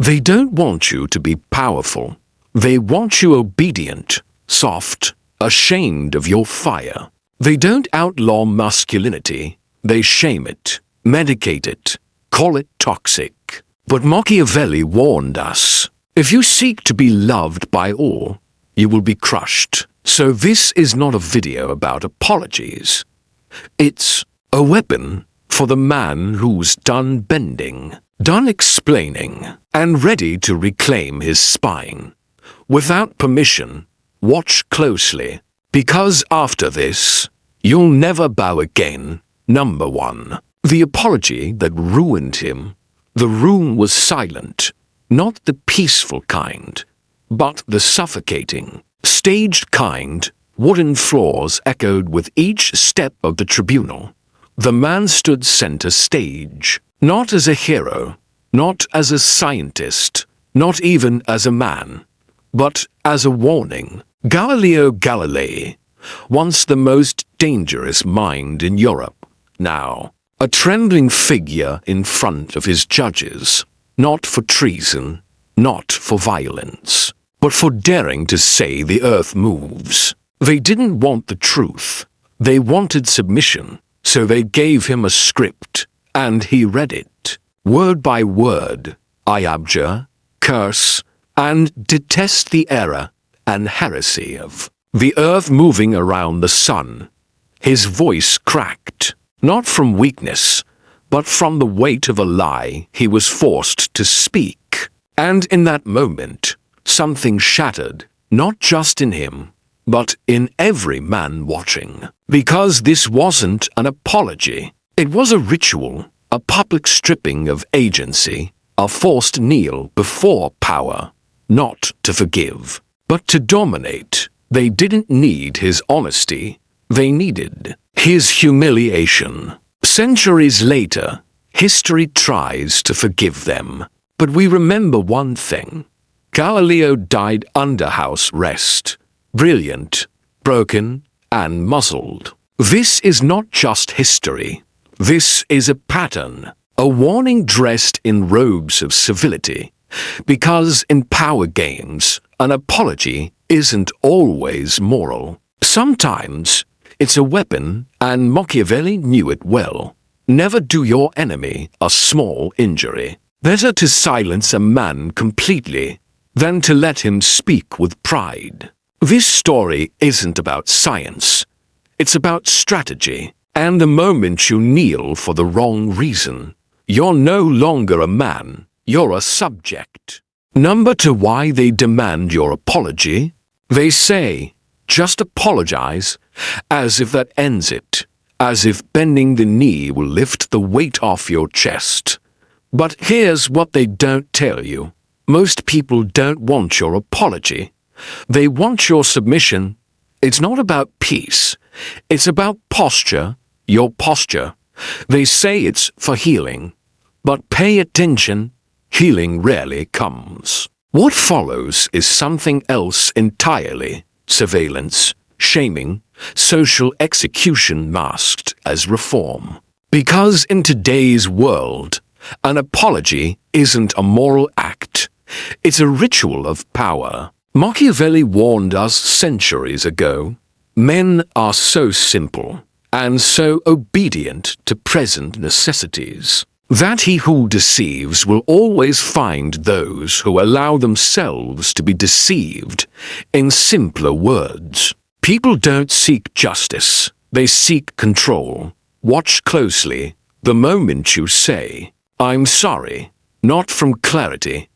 They don't want you to be powerful. They want you obedient, soft, ashamed of your fire. They don't outlaw masculinity. They shame it, medicate it, call it toxic. But Machiavelli warned us, if you seek to be loved by all, you will be crushed. So this is not a video about apologies. It's a weapon for the man who's done bending, done explaining, and ready to reclaim his spine. Without permission, watch closely, because after this, you'll never bow again. Number 1. The apology that ruined him. The room was silent, not the peaceful kind, but the suffocating, staged kind. Wooden floors echoed with each step of the tribunal. The man stood center stage, not as a hero, not as a scientist, not even as a man, but as a warning. Galileo Galilei, once the most dangerous mind in Europe, now a trembling figure in front of his judges, not for treason, not for violence, but for daring to say the earth moves. They didn't want the truth. They wanted submission, so they gave him a script, and he read it, word by word. I abjure, curse, and detest the error and heresy of the earth moving around the sun. His voice cracked, not from weakness, but from the weight of a lie he was forced to speak. And in that moment, something shattered, not just in him, but in every man watching. Because this wasn't an apology. It was a ritual, a public stripping of agency, a forced kneel before power, not to forgive, but to dominate. They didn't need his honesty. They needed his humiliation. Centuries later, history tries to forgive them. But we remember one thing. Galileo died under house arrest. Brilliant, broken, and muzzled. This is not just history. This is a pattern, a warning dressed in robes of civility. Because in power games, an apology isn't always moral. Sometimes it's a weapon, and Machiavelli knew it well. Never do your enemy a small injury. Better to silence a man completely than to let him speak with pride. This story isn't about science. It's about strategy. And the moment you kneel for the wrong reason, you're no longer a man, you're a subject. Number 2, why they demand your apology. They say, just apologize, as if that ends it, as if bending the knee will lift the weight off your chest. But here's what they don't tell you. Most people don't want your apology. They want your submission. It's not about peace. It's about posture, your posture. They say it's for healing. But pay attention, healing rarely comes. What follows is something else entirely. Surveillance, shaming, social execution masked as reform. Because in today's world, an apology isn't a moral act. It's a ritual of power. Machiavelli warned us centuries ago. Men are so simple and so obedient to present necessities that he who deceives will always find those who allow themselves to be deceived. In simpler words, people don't seek justice, they seek control. Watch closely. The moment you say, I'm sorry, not from clarity,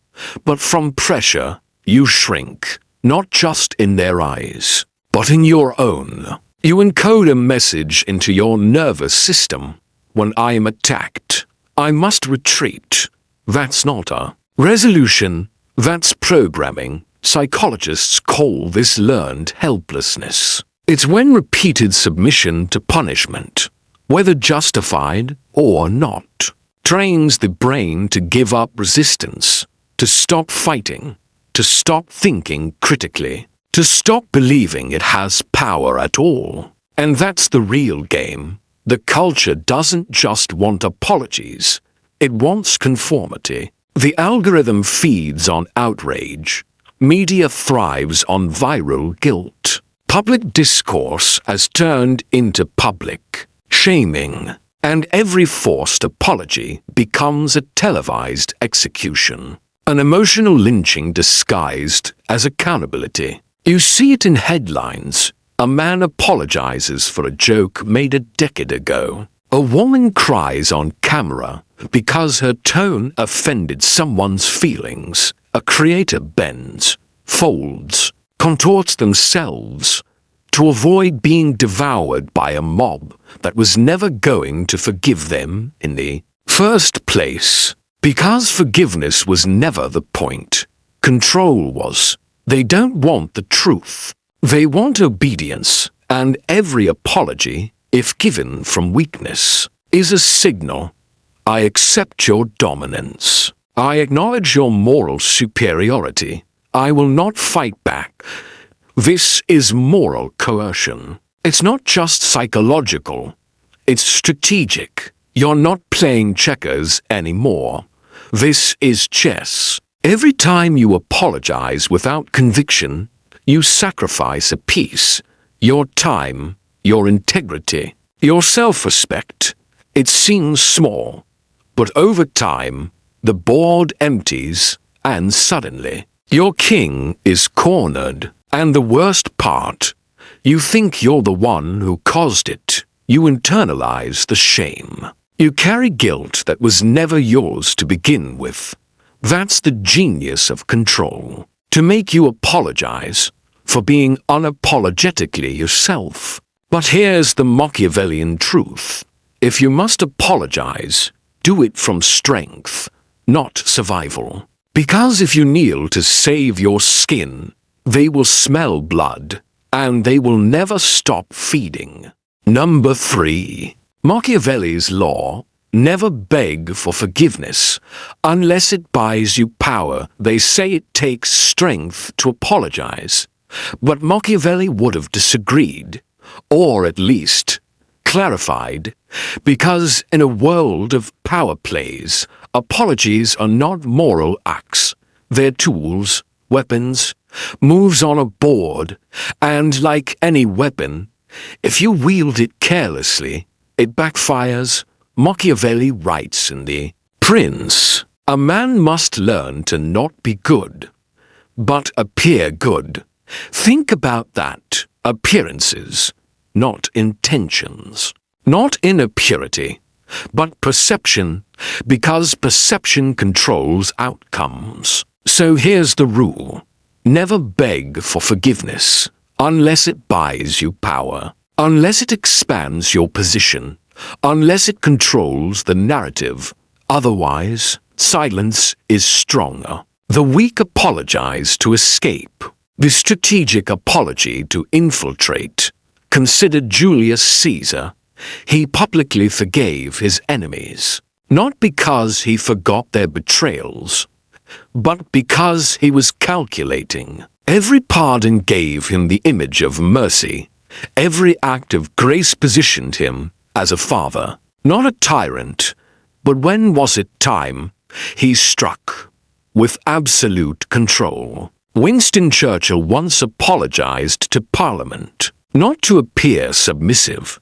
but from pressure, you shrink, not just in their eyes, but in your own. You encode a message into your nervous system. When I am attacked, I must retreat. That's not a resolution, that's programming. Psychologists call this learned helplessness. It's when repeated submission to punishment, whether justified or not, trains the brain to give up resistance, to stop fighting, to stop thinking critically, to stop believing it has power at all. And that's the real game. The culture doesn't just want apologies. It wants conformity. The algorithm feeds on outrage. Media thrives on viral guilt. Public discourse has turned into public shaming, and every forced apology becomes a televised execution, an emotional lynching disguised as accountability. You see it in headlines. A man apologizes for a joke made a decade ago. A woman cries on camera because her tone offended someone's feelings. A creator bends, folds, contorts themselves to avoid being devoured by a mob that was never going to forgive them in the first place. Because forgiveness was never the point. Control was. They don't want the truth. They want obedience, and every apology, if given from weakness, is a signal. I accept your dominance. I acknowledge your moral superiority. I will not fight back. This is moral coercion. It's not just psychological. It's strategic. You're not playing checkers anymore. This is chess. Every time you apologize without conviction, you sacrifice a piece, your time, your integrity, your self-respect. It seems small, but over time, the board empties, and suddenly, your king is cornered. And the worst part, you think you're the one who caused it. You internalize the shame. You carry guilt that was never yours to begin with. That's the genius of control. To make you apologize for being unapologetically yourself. But here's the Machiavellian truth. If you must apologize, do it from strength, not survival. Because if you kneel to save your skin, they will smell blood, and they will never stop feeding. Number 3. Machiavelli's law. Never beg for forgiveness unless it buys you power. They say it takes strength to apologize. But Machiavelli would have disagreed, or at least clarified, because in a world of power plays, apologies are not moral acts. They're tools, weapons, moves on a board, and like any weapon, if you wield it carelessly, it backfires. Machiavelli writes in The Prince, a man must learn to not be good, but appear good. Think about that. Appearances, not intentions. Not inner purity, but perception, because perception controls outcomes. So here's the rule. Never beg for forgiveness unless it buys you power, unless it expands your position, unless it controls the narrative. Otherwise, silence is stronger. The weak apologize to escape. The strategic apology to infiltrate. Consider Julius Caesar. He publicly forgave his enemies, not because he forgot their betrayals, but because he was calculating. Every pardon gave him the image of mercy. Every act of grace positioned him as a father, not a tyrant. But when was it time? He struck with absolute control. Winston Churchill once apologized to Parliament, not to appear submissive,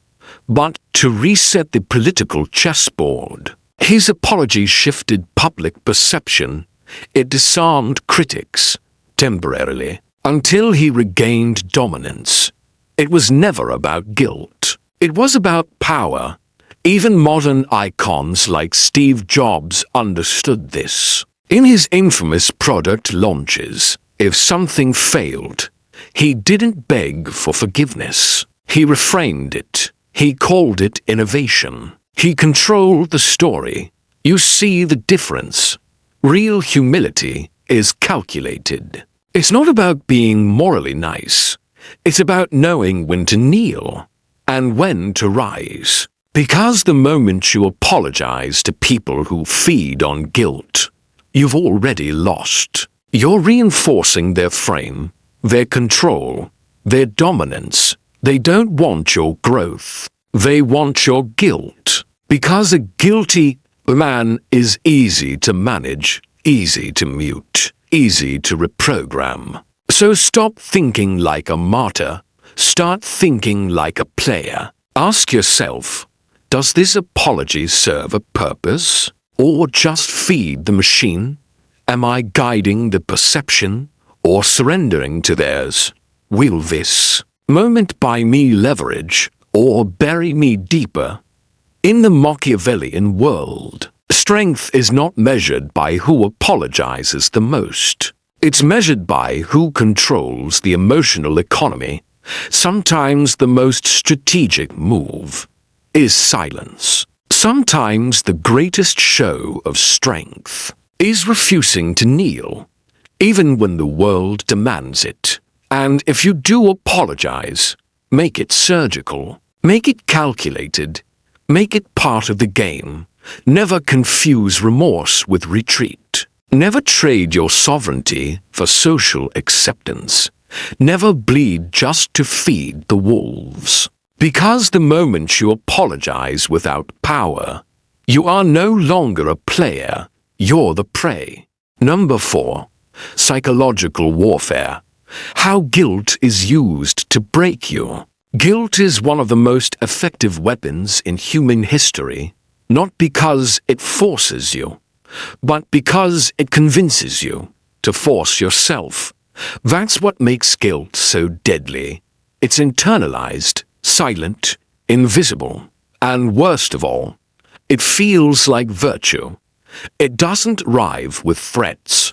but to reset the political chessboard. His apology shifted public perception. It disarmed critics, temporarily, until he regained dominance. It was never about guilt. It was about power. Even modern icons like Steve Jobs understood this. In his infamous product launches, if something failed, he didn't beg for forgiveness. He reframed it. He called it innovation. He controlled the story. You see the difference. Real humility is calculated. It's not about being morally nice. It's about knowing when to kneel and when to rise. Because the moment you apologize to people who feed on guilt, you've already lost. You're reinforcing their frame, their control, their dominance. They don't want your growth. They want your guilt. Because a guilty man is easy to manage, easy to mute, easy to reprogram. So stop thinking like a martyr, start thinking like a player. Ask yourself, does this apology serve a purpose, or just feed the machine? Am I guiding the perception, or surrendering to theirs? Will this moment buy me leverage, or bury me deeper? In the Machiavellian world, strength is not measured by who apologizes the most. It's measured by who controls the emotional economy. Sometimes the most strategic move is silence. Sometimes the greatest show of strength is refusing to kneel, even when the world demands it. And if you do apologize, make it surgical, make it calculated, make it part of the game. Never confuse remorse with retreat. Never trade your sovereignty for social acceptance. Never bleed just to feed the wolves. Because the moment you apologize without power, you are no longer a player, you're the prey. Number 4. Psychological warfare. How guilt is used to break you. Guilt is one of the most effective weapons in human history, not because it forces you, but because it convinces you to force yourself. That's what makes guilt so deadly. It's internalized, silent, invisible, and worst of all, it feels like virtue. It doesn't arrive with threats.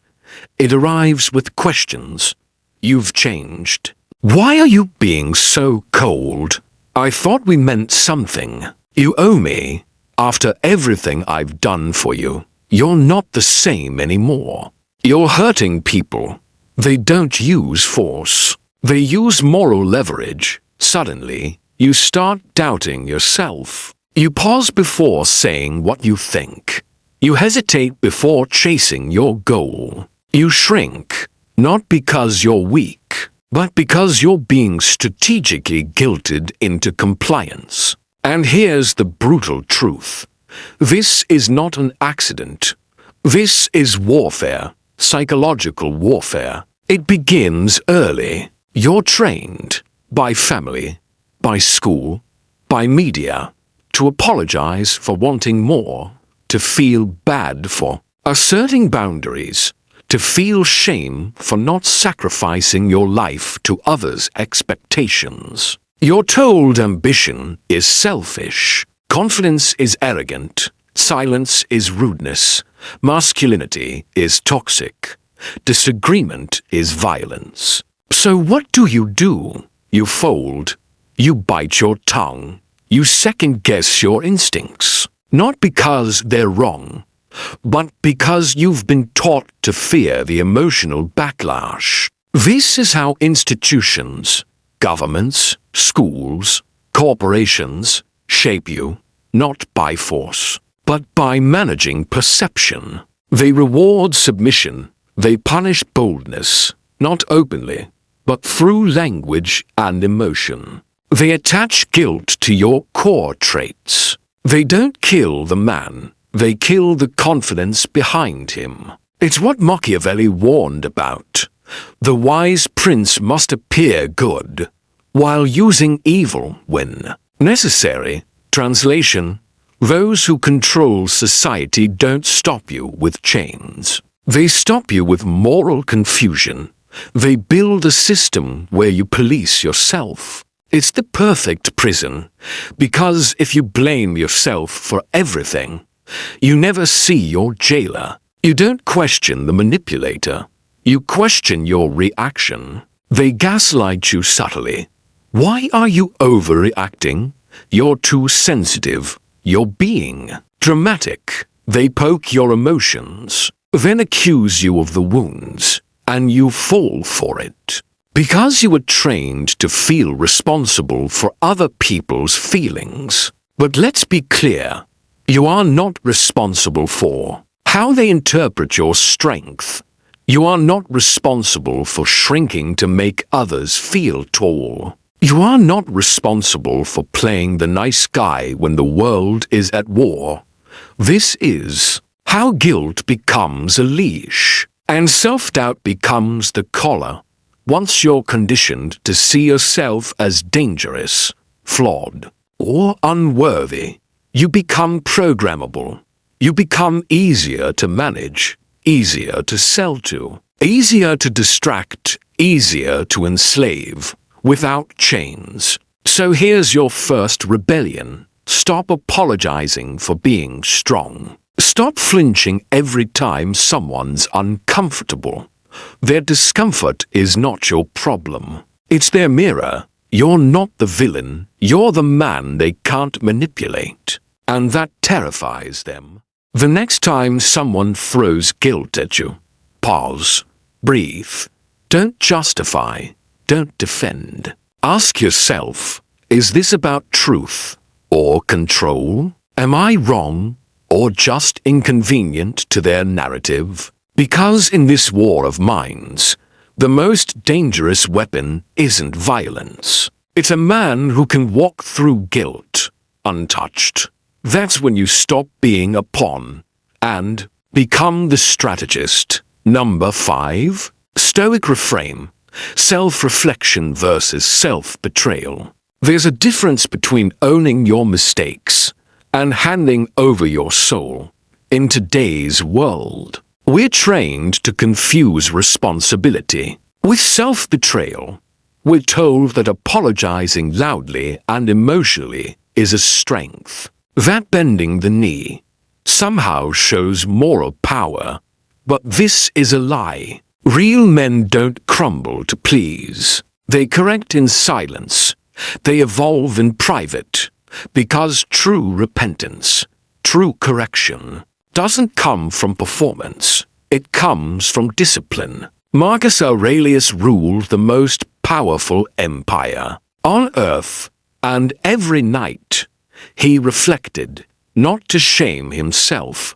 It arrives with questions. You've changed. Why are you being so cold? I thought we meant something. You owe me. After everything I've done for you, you're not the same anymore. You're hurting people. They don't use force. They use moral leverage. Suddenly, you start doubting yourself. You pause before saying what you think. You hesitate before chasing your goal. You shrink, not because you're weak, but because you're being strategically guilted into compliance. And here's the brutal truth. This is not an accident. This is warfare, psychological warfare. It begins early. You're trained by family, by school, by media, to apologize for wanting more, to feel bad for asserting boundaries, to feel shame for not sacrificing your life to others' expectations. You're told ambition is selfish, confidence is arrogant, silence is rudeness, masculinity is toxic, disagreement is violence. So what do? You fold, you bite your tongue, you second-guess your instincts, not because they're wrong, but because you've been taught to fear the emotional backlash. This is how institutions, governments, schools, corporations shape you, not by force, but by managing perception. They reward submission, they punish boldness, not openly, but through language and emotion. They attach guilt to your core traits. They don't kill the man, they kill the confidence behind him. It's what Machiavelli warned about. The wise prince must appear good, while using evil when necessary. Translation: those who control society don't stop you with chains. They stop you with moral confusion. They build a system where you police yourself. It's the perfect prison, because if you blame yourself for everything, you never see your jailer. You don't question the manipulator. You question your reaction. They gaslight you subtly. Why are you overreacting? You're too sensitive. You're being dramatic. They poke your emotions, then accuse you of the wounds, and you fall for it. Because you were trained to feel responsible for other people's feelings. But let's be clear, you are not responsible for how they interpret your strength. You are not responsible for shrinking to make others feel tall. You are not responsible for playing the nice guy when the world is at war. This is How guilt becomes a leash, and self-doubt becomes the collar. Once you're conditioned to see yourself as dangerous, flawed, or unworthy, you become programmable. You become easier to manage, easier to sell to, easier to distract, easier to enslave, without chains. So here's your first rebellion. Stop apologizing for being strong. Stop flinching every time someone's uncomfortable. Their discomfort is not your problem. It's their mirror. You're not the villain. You're the man they can't manipulate. And that terrifies them. The next time someone throws guilt at you, pause, breathe. Don't justify. Don't defend. Ask yourself, is this about truth or control? Am I wrong or just inconvenient to their narrative? Because in this war of minds, the most dangerous weapon isn't violence. It's a man who can walk through guilt untouched. That's when you stop being a pawn and become the strategist. Number 5. Stoic Reframe. Self-reflection versus self-betrayal. There's a difference between owning your mistakes and handing over your soul. In today's world, we're trained to confuse responsibility with self-betrayal. We're told that apologizing loudly and emotionally is a strength, that bending the knee somehow shows moral power. But this is a lie. Real men don't crumble to please. They correct in silence. They evolve in private. Because true repentance, true correction, doesn't come from performance. It comes from discipline. Marcus Aurelius ruled the most powerful empire on earth, and every night he reflected, not to shame himself,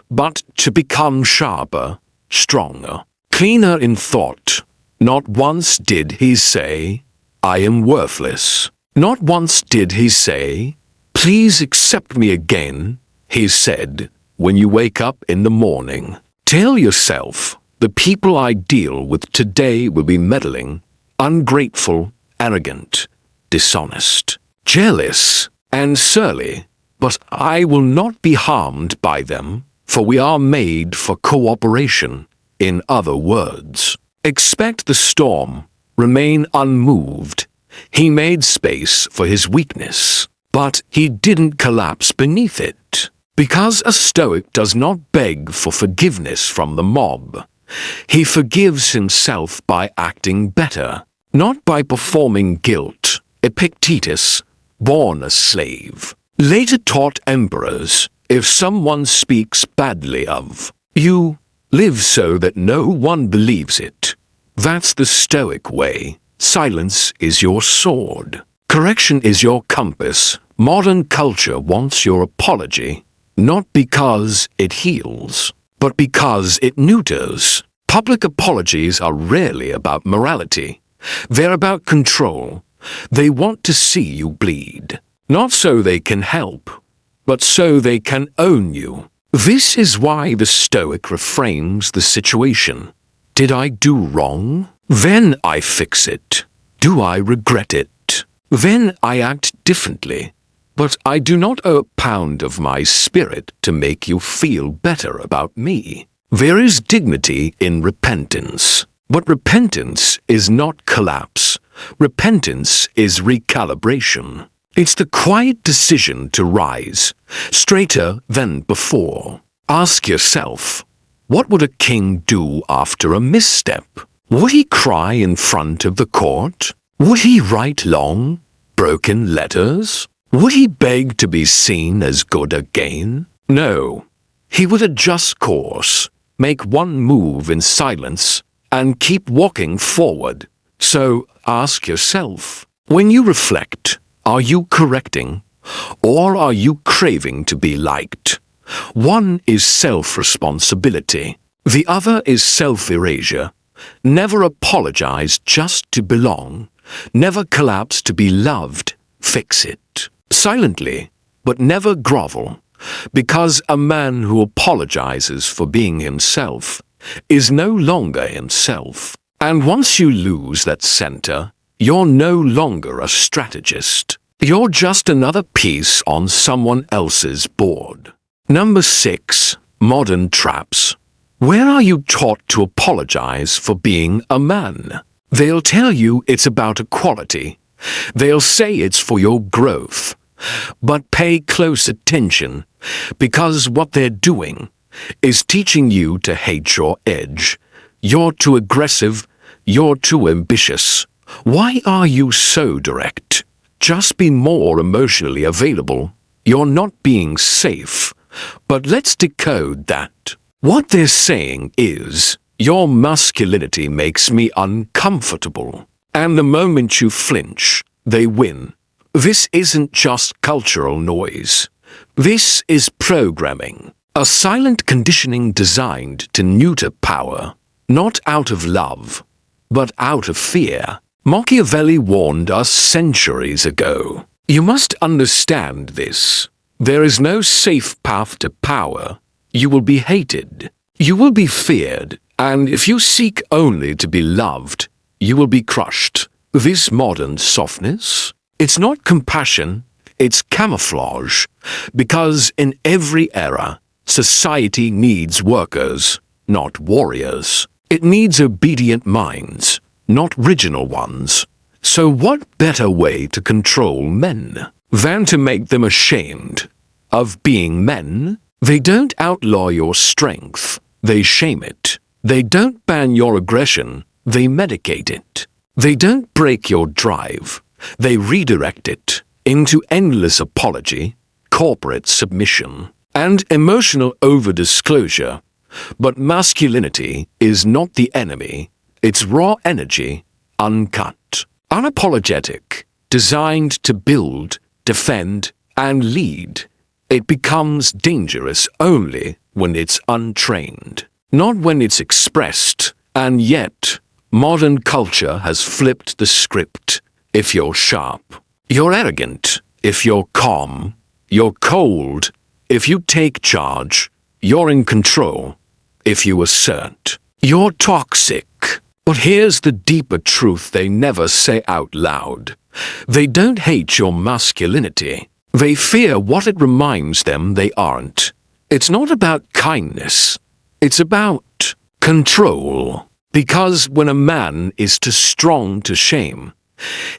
but to become sharper, stronger, cleaner in thought. Not once did he say, I am worthless. Not once did he say, please accept me again. He said, when you wake up in the morning, tell yourself, the people I deal with today will be meddling, ungrateful, arrogant, dishonest, jealous, and surly, but I will not be harmed by them, for we are made for cooperation. In other words, expect the storm, remain unmoved. He made space for his weakness, but he didn't collapse beneath it. Because a Stoic does not beg for forgiveness from the mob. He forgives himself by acting better, not by performing guilt. Epictetus, born a slave, later taught emperors, if someone speaks badly of you, live so that no one believes it. That's the Stoic way. Silence is your sword. Correction is your compass. Modern culture wants your apology, not because it heals, but because it neuters. Public apologies are rarely about morality. They're about control. They want to see you bleed, not so they can help, but so they can own you. This is why the Stoic reframes the situation. Did I do wrong? Then I fix it. Do I regret it? Then I act differently. But I do not owe a pound of my spirit to make you feel better about me. There is dignity in repentance. But repentance is not collapse. Repentance is recalibration. It's the quiet decision to rise, straighter than before. Ask yourself, what would a king do after a misstep? Would he cry in front of the court? Would he write long, broken letters? Would he beg to be seen as good again? No. He would adjust course, make one move in silence, and keep walking forward. So ask yourself, when you reflect, are you correcting, or are you craving to be liked? One is self-responsibility. The other is self-erasure. Never apologize just to belong. Never collapse to be loved. Fix it. Silently, but never grovel. Because a man who apologizes for being himself is no longer himself. And once you lose that center, you're no longer a strategist. You're just another piece on someone else's board. Number 6. Modern traps. Where are you taught to apologize for being a man? They'll tell you it's about equality. They'll say it's for your growth. But pay close attention, because what they're doing is teaching you to hate your edge. You're too aggressive. You're too ambitious. Why are you so direct? Just be more emotionally available. You're not being safe. But let's decode that. What they're saying is, your masculinity makes me uncomfortable. And the moment you flinch, they win. This isn't just cultural noise. This is programming. A silent conditioning designed to neuter power, not out of love, but out of fear. Machiavelli warned us centuries ago. You must understand this. There is no safe path to power. You will be hated. You will be feared. And if you seek only to be loved, you will be crushed. This modern softness, it's not compassion, it's camouflage. Because in every era, society needs workers, not warriors. It needs obedient minds, not original ones. So what better way to control men than to make them ashamed of being men? They don't outlaw your strength, they shame it. They don't ban your aggression, they medicate it. They don't break your drive, they redirect it into endless apology, corporate submission, and emotional over-disclosure. But masculinity is not the enemy, it's raw energy, uncut, unapologetic, designed to build, defend, and lead. It becomes dangerous only when it's untrained, not when it's expressed. And yet, modern culture has flipped the script. If you're sharp, you're arrogant. If you're calm, you're cold. If you take charge, you're in control. If you assert, you're toxic. But here's the deeper truth they never say out loud. They don't hate your masculinity. They fear what it reminds them they aren't. It's not about kindness. It's about control. Because when a man is too strong to shame,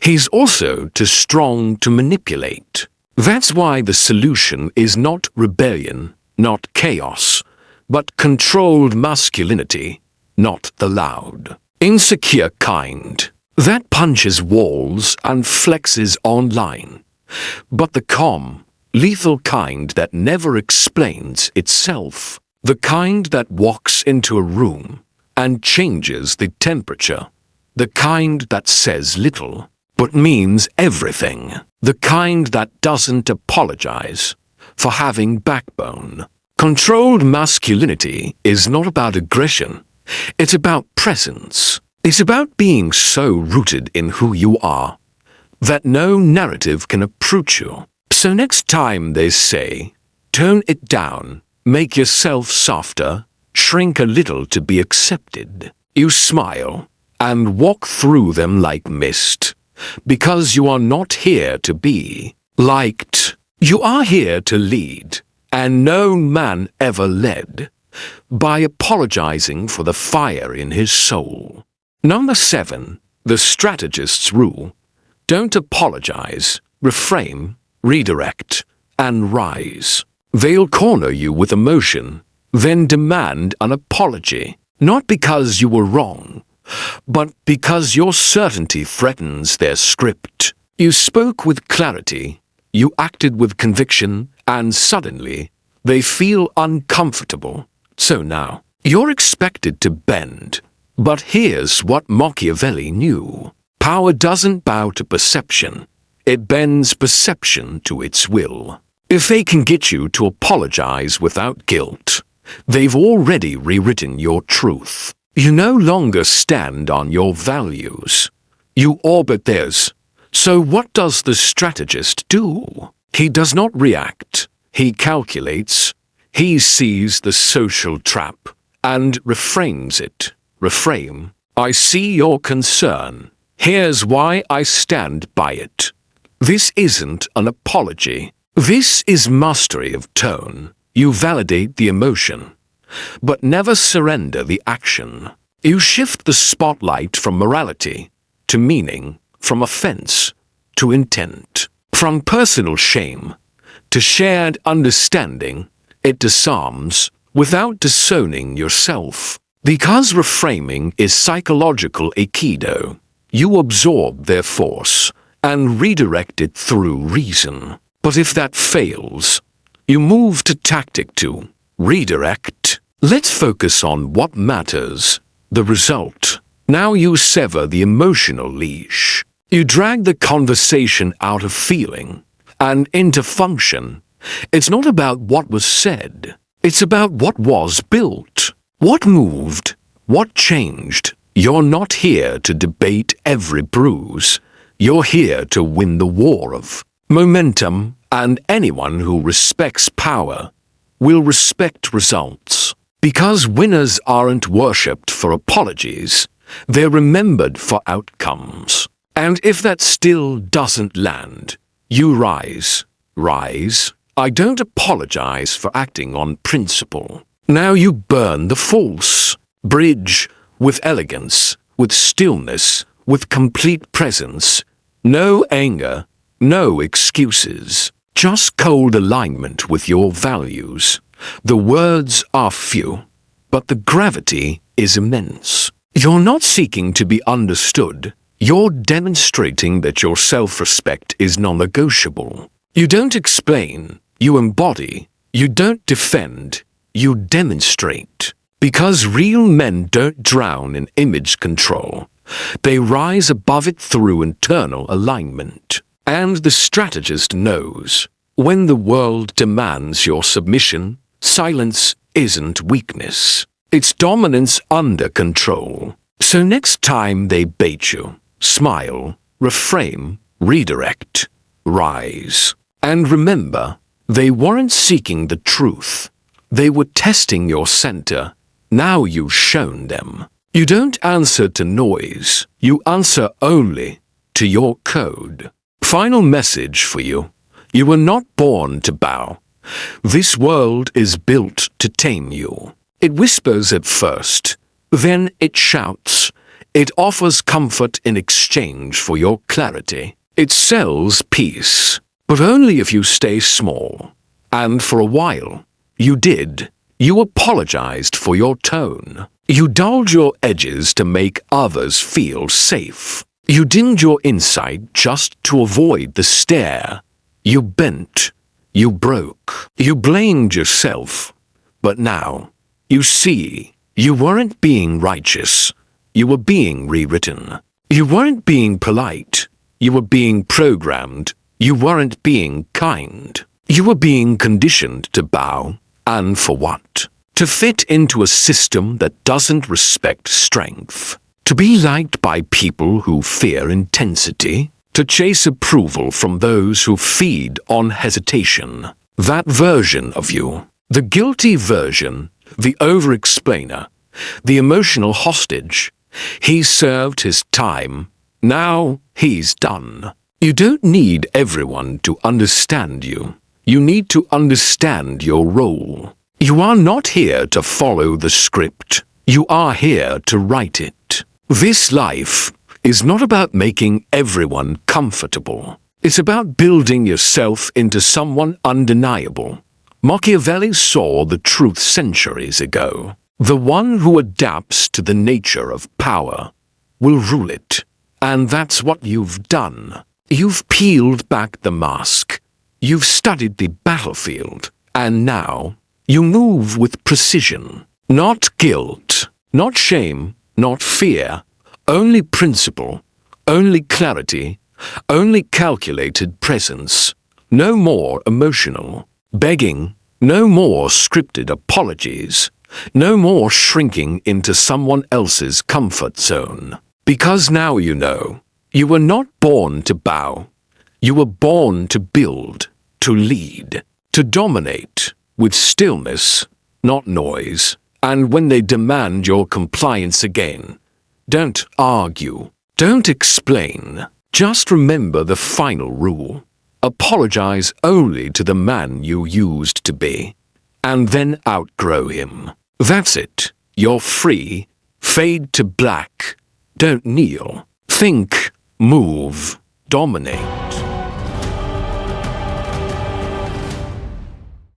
he's also too strong to manipulate. That's why the solution is not rebellion, not chaos, but controlled masculinity, not the loud, insecure kind that punches walls and flexes online, but the calm, lethal kind that never explains itself, the kind that walks into a room and changes the temperature, the kind that says little but means everything, the kind that doesn't apologize for having backbone. Controlled masculinity is not about aggression, it's about presence. It's about being so rooted in who you are that no narrative can approach you. So next time they say, tone it down, make yourself softer, shrink a little to be accepted, you smile and walk through them like mist, because you are not here to be liked. You are here to lead, and no man ever led by apologizing for the fire in his soul. Number 7, the strategist's rule. Don't apologize, reframe, redirect, and rise. They'll corner you with emotion, then demand an apology, not because you were wrong, but because your certainty threatens their script. You spoke with clarity, you acted with conviction, and suddenly they feel uncomfortable. So now, you're expected to bend. But here's what Machiavelli knew. Power doesn't bow to perception. It bends perception to its will. If they can get you to apologize without guilt, they've already rewritten your truth. You no longer stand on your values. You orbit theirs. So what does the strategist do? He does not react. He calculates, he sees the social trap, and reframes it. Reframe. I see your concern. Here's why I stand by it. This isn't an apology. This is mastery of tone. You validate the emotion, but never surrender the action. You shift the spotlight from morality to meaning, from offense to intent, from personal shame to shared understanding. It disarms without disowning yourself. Because reframing is psychological aikido, you absorb their force and redirect it through reason. But if that fails, you move to tactic 2, redirect. Let's focus on what matters, the result. Now you sever the emotional leash. You drag the conversation out of feeling and into function. It's not about what was said. It's about what was built. What moved? What changed? You're not here to debate every bruise. You're here to win the war of momentum, and anyone who respects power will respect results. Because winners aren't worshipped for apologies, they're remembered for outcomes. And if that still doesn't land, you rise. Rise. I don't apologize for acting on principle. Now you burn the false. Bridge with elegance, with stillness, with complete presence. No anger, no excuses. Just cold alignment with your values. The words are few, but the gravity is immense. You're not seeking to be understood. You're demonstrating that your self-respect is non-negotiable. You don't explain, you embody. You don't defend, you demonstrate. Because real men don't drown in image control. They rise above it through internal alignment. And the strategist knows, when the world demands your submission, silence isn't weakness. It's dominance under control. So next time they bait you, smile, reframe, redirect, rise. And remember, they weren't seeking the truth. They were testing your center. Now you've shown them. You don't answer to noise. You answer only to your code. Final message for you. You were not born to bow. This world is built to tame you. It whispers at first, then it shouts. It offers comfort in exchange for your clarity. It sells peace, but only if you stay small. And for a while, you did. You apologized for your tone. You dulled your edges to make others feel safe. You dimmed your insight just to avoid the stare. You bent. You broke. You blamed yourself. But now, you see, you weren't being righteous. You were being rewritten. You weren't being polite. You were being programmed. You weren't being kind. You were being conditioned to bow. And for what? To fit into a system that doesn't respect strength. To be liked by people who fear intensity. To chase approval from those who feed on hesitation. That version of you, the guilty version, the over-explainer, the emotional hostage, he served his time. Now he's done. You don't need everyone to understand you. You need to understand your role. You are not here to follow the script. You are here to write it. This life is not about making everyone comfortable. It's about building yourself into someone undeniable. Machiavelli saw the truth centuries ago. The one who adapts to the nature of power will rule it. And that's what you've done. You've peeled back the mask. You've studied the battlefield. And now, you move with precision. Not guilt, not shame, not fear. Only principle, only clarity, only calculated presence. No more emotional begging, no more scripted apologies, no more shrinking into someone else's comfort zone. Because now you know, you were not born to bow. You were born to build, to lead, To dominate with stillness, not noise. And when they demand your compliance again, don't argue. Don't explain. Just remember the final rule. Apologize only to the man you used to be, and then outgrow him. That's it. You're free. Fade to black. Don't kneel. Think. Move. Dominate.